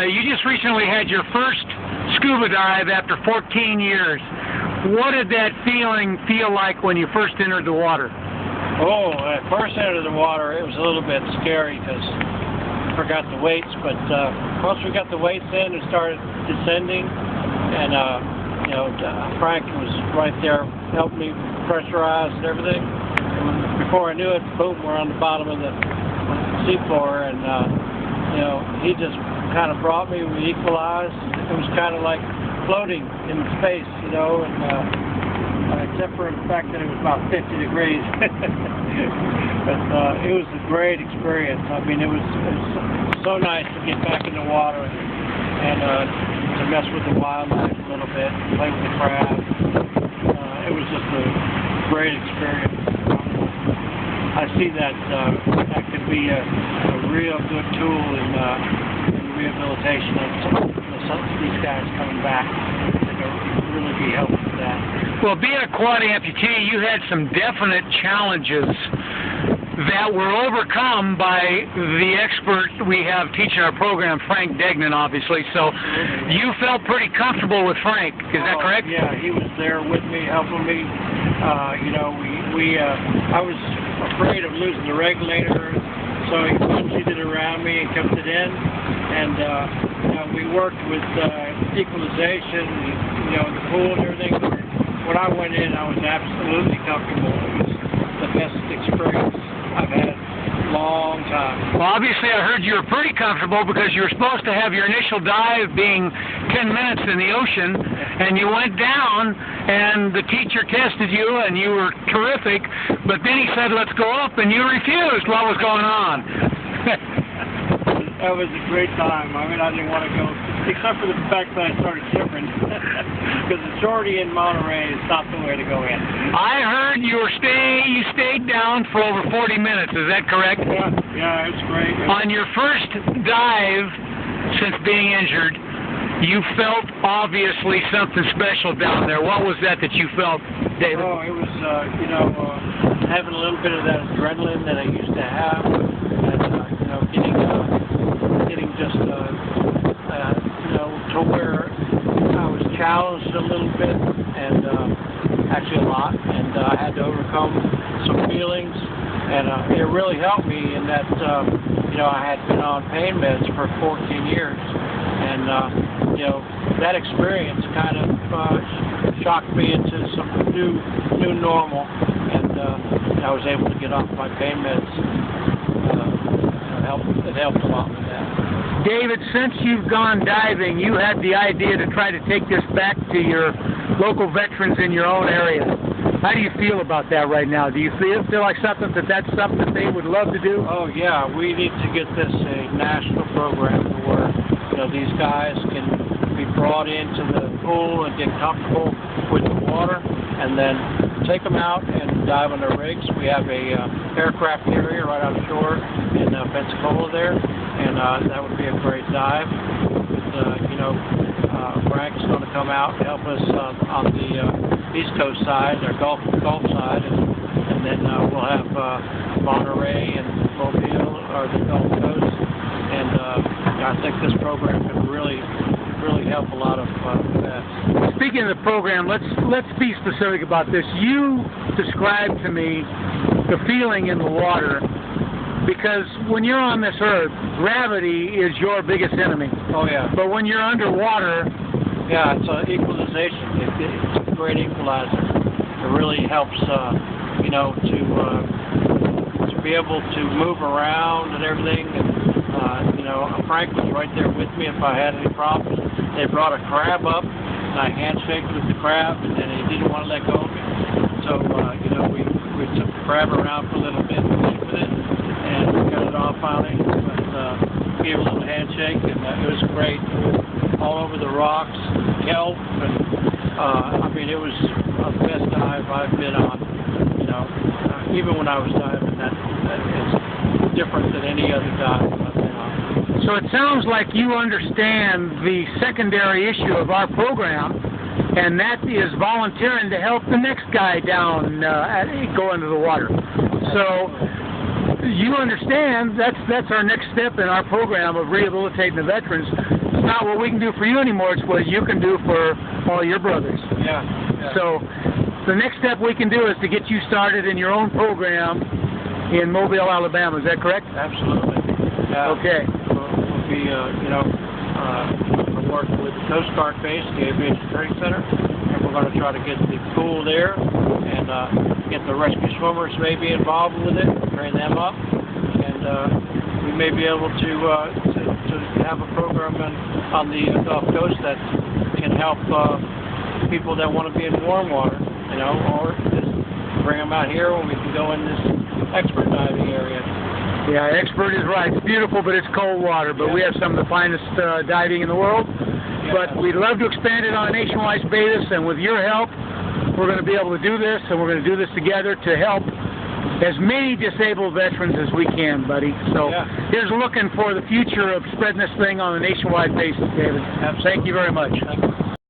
you just recently had your first scuba dive after 14 years. What did that feeling feel like when you first entered the water? Oh, when I first entered the water, it was a little bit scary because I forgot the weights. But once we got the weights in and started descending, and Frank was right there helping me pressurize and everything. And before I knew it, boom, we're on the bottom of the seafloor, and he just kind of brought me. We equalized. It was kind of like floating in space, and except for the fact that it was about 50 degrees. But it was a great experience. I mean, it was so nice to get back in the water and to mess with the wildlife a little bit, play with the crabs. It was just a great experience. I see that that could be a real good tool in rehabilitation of some of these guys coming back. It could really be helpful for that. Well, being a quad amputee, you had some definite challenges that were overcome by the expert we have teaching our program, Frank Degnan, obviously. So you felt pretty comfortable with Frank, is that correct? Yeah, he was there with me, helping me. I was afraid of losing the regulator, so he punched it around me and kept it in. And we worked with equalization, the pool and everything. When I went in, I was absolutely comfortable. It was the best experience I've had in a long time. Well, obviously I heard you were pretty comfortable because you were supposed to have your initial dive being 10 minutes in the ocean, and you went down, and the teacher tested you, and you were terrific, but then he said, let's go up, and you refused. What was going on? That was a great time. I mean, I didn't want to go, except for the fact that I started shivering, because the shorty in Monterey is not the way to go in. I heard you stayed down for over 40 minutes. Is that correct? Yeah, it's great. On your first dive since being injured, you felt obviously something special down there. What was that you felt, David? Oh, it was, having a little bit of that adrenaline that I used to have, and getting just to where I was challenged a little bit, and actually a lot, and I had to overcome some feelings, and it really helped me in that I had been on pain meds for 14 years, and that experience kind of shocked me into some new normal, and I was able to get off my pain meds. It helped a lot with that. David, since you've gone diving, you had the idea to try to take this back to your local veterans in your own area. How do you feel about that right now? Do you feel like that's something they would love to do? Oh yeah, we need to get this a national program to where these guys can be brought into the pool and get comfortable with the water, and then take them out and dive on their rigs. We have a aircraft carrier right on shore in Pensacola there, and that would be a great dive. Frank's going to come out and help us on the East Coast side, or Gulf side, and then we'll have Monterey and Mobile, or the Gulf Coast, and I think this program could really help a lot of vets. Speaking of the program, let's be specific about this. You described to me the feeling in the water, because when you're on this earth, gravity is your biggest enemy. Oh yeah. But when you're underwater, yeah, it's an equalization. It's a great equalizer. It really helps, to be able to move around and everything. And Frank was right there with me if I had any problems. They brought a crab up, and I handshaked with the crab, and he didn't want to let go of me. So, we took the crab around for a little bit, played with it, and we got it off finally. But gave a little handshake, and it was great. It was all over the rocks, kelp, and it was the best dive I've been on. Even when I was diving, that is different than any other dive I've been on. So it sounds like you understand the secondary issue of our program, and that is volunteering to help the next guy down go into the water. So you understand that's our next step in our program of rehabilitating the veterans. It's not what we can do for you anymore, it's what you can do for all your brothers. Yeah. So the next step we can do is to get you started in your own program in Mobile, Alabama. Is that correct? Absolutely. Okay. We'll be, we're working with the Coast Guard base, the Aviation Training Center, and we're going to try to get the pool there and get the rescue swimmers maybe involved with it, train them up, and we may be able to have a program on the Gulf Coast that can help people that want to be in warm water, or just bring them out here when we can go in this expert diving area. Yeah, expert is right. It's beautiful, but it's cold water. But we have some of the finest diving in the world. Yeah. But we'd love to expand it on a nationwide basis, and with your help, we're going to be able to do this, and we're going to do this together to help as many disabled veterans as we can, buddy. So here's looking for the future of spreading this thing on a nationwide basis, David. Absolutely. Thank you very much. Thank you.